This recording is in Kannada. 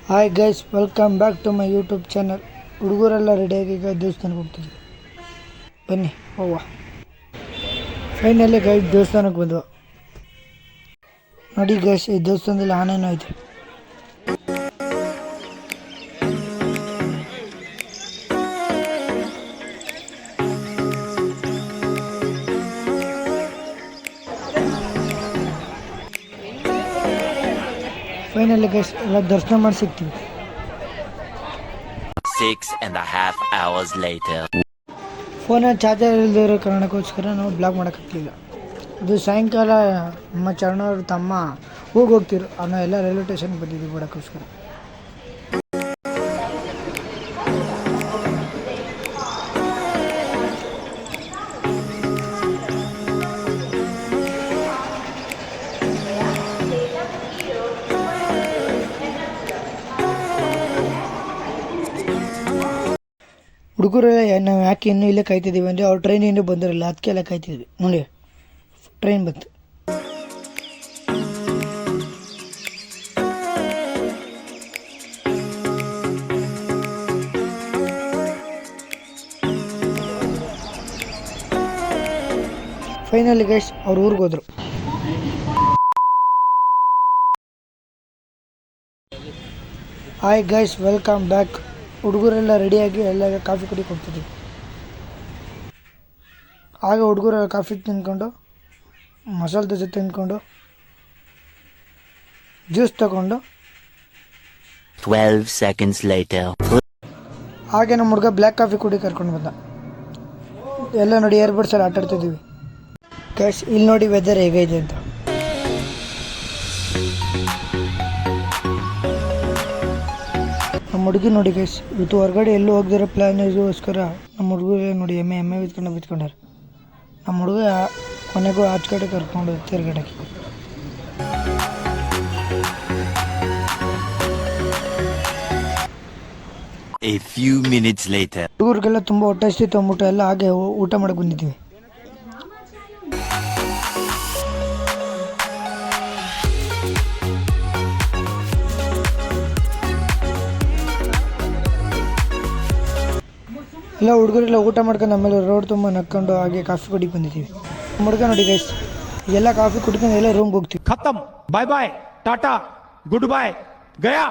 Hi guys, welcome back to my YouTube channel. ಹುಡುಗರೆಲ್ಲ ರೆಡಿಯಾಗಿ ಈಗ ದೇವಸ್ಥಾನಕ್ಕೆ ಹೋಗ್ತಿದ್ವಿ. ಬನ್ನಿ ಹೋಗುವ. ಫೈನಲಿ ಗೈಸ್ ದೇವಸ್ಥಾನಕ್ಕೆ ಬಂದ್ವು. ನೋಡಿ ಗೈಸ್, ಈ ದೇವಸ್ಥಾನದಲ್ಲಿ ಆನೆನೂ ಐತೆ. ಫೈನಲಿ ಗೈಸ್ ಎಲ್ಲ ದರ್ಶನ ಮಾಡಿ ಸಿಗ್ತೀವಿ. 6.5 hours later. ಫೋನಲ್ಲಿ ಚಾರ್ಜರ್ ಇಲ್ಲದೆ ಇರೋ ಕಾರಣಕ್ಕೋಸ್ಕರ ನಾವು ಬ್ಲಾಕ್ ಮಾಡೋಕ್ಕಾಗಲಿಲ್ಲ. ಅದು ಸಾಯಂಕಾಲ ನಮ್ಮ ಚರಣವ್ರ ತಮ್ಮ ಹೋಗ್ತಿರು. ನಾವು ಎಲ್ಲ ರೈಲ್ವೆ ಸ್ಟೇಷನ್ಗೆ ಬಂದಿದ್ದೀವಿ ಬಿಡೋಕ್ಕೋಸ್ಕರ. ಹುಡುಗರೆಲ್ಲ ನಾವು ಯಾಕೆ ಇನ್ನೂ ಇಲ್ಲೇ ಕಾಯ್ತಿದ್ದೀವಿ ಅಂದರೆ ಅವ್ರು ಟ್ರೈನ್ ಇನ್ನೂ ಬಂದಿರಲಿಲ್ಲ, ಅದಕ್ಕೆ ಎಲ್ಲ ಕಾಯ್ತಿದ್ವಿ. ನೋಡಿ ಟ್ರೈನ್ ಬಂತು. ಫೈನಲಿ ಗೈಸ್ ಅವ್ರ ಊರಿಗೆ ಹೋದ್ರು. Hi guys, welcome back. ಹುಡುಗರೆಲ್ಲ ರೆಡಿಯಾಗಿ ಎಲ್ಲ ಕಾಫಿ ಕುಡಿಗೆ ಹೋಗ್ತಿದ್ವಿ. ಆಗ ಹುಡುಗರೆಲ್ಲ ಕಾಫಿ ತಿಂದ್ಕೊಂಡು, ಮಸಾಲೆ ದೋಸೆ ತಿಂದ್ಕೊಂಡು, ಜ್ಯೂಸ್ ತಗೊಂಡು, 12 seconds later. ಹಾಗೆ ನಮ್ಮ ಹುಡುಗ ಬ್ಲ್ಯಾಕ್ ಕಾಫಿ ಕುಡಿ ಕರ್ಕೊಂಡು ಬಂದ. ಎಲ್ಲ ನೋಡಿ ಏರ್ಬಡ್ಸಲ್ಲಿ ಆಟಾಡ್ತಿದ್ದೀವಿ. ಗೈಸ್ ಇಲ್ಲಿ ನೋಡಿ ವೆದರ್ ಹೇಗಿದೆ ಅಂತ. ನಮ್ಮ ಹುಡುಗಿ ನೋಡಿ ಗೈಸ್, ಇವತ್ತು ಹೊರಗಡೆ ಎಲ್ಲೂ ಹೋಗ್ದಿರೋ ಪ್ಲ್ಯಾನ್ ಇದಕ್ಕೋಸ್ಕರ ನಮ್ಮ ಹುಡುಗರೇ ನೋಡಿ ಎಮ್ಮೆ ಬಿತ್ಕೊಂಡಾರೆ. ನಮ್ಮ ಹುಡುಗ ಕೊನೆಗೂ ಆಚೆ ಕಡೆ ಕರ್ಕೊಂಡು ತಿರ್ಗಡಕ್ಕೆ. A few minutes later. ಹುಡುಗರಿಗೆಲ್ಲ ತುಂಬ ಹೊಟ್ಟೆ ಹಸಿತು ಅಂದ್ಬಿಟ್ಟು ಎಲ್ಲ ಹಾಗೆ ಊಟ ಮಾಡಕ್ಕೆ ಬಂದಿದ್ದೀವಿ. ಎಲ್ಲ ಹುಡುಗರೆಲ್ಲ ಊಟ ಮಾಡ್ಕೊಂಡು ಆಮೇಲೆ ರೋಡ್ ತುಂಬ ನಕ್ಕೊಂಡು ಹಾಗೆ ಕಾಫಿ ಕುಡಿಗೆ ಬಂದಿದ್ದೀವಿ. ಹುಡುಗ ನೋಡಿ ಗೈಸ್, ಎಲ್ಲ ಕಾಫಿ ಕುಡ್ಕೊಂಡು ಎಲ್ಲ ರೂಮ್ಗೆ ಹೋಗ್ತೀವಿ. खत्म, बाय बाय, टाटा, गुड बाय, गया.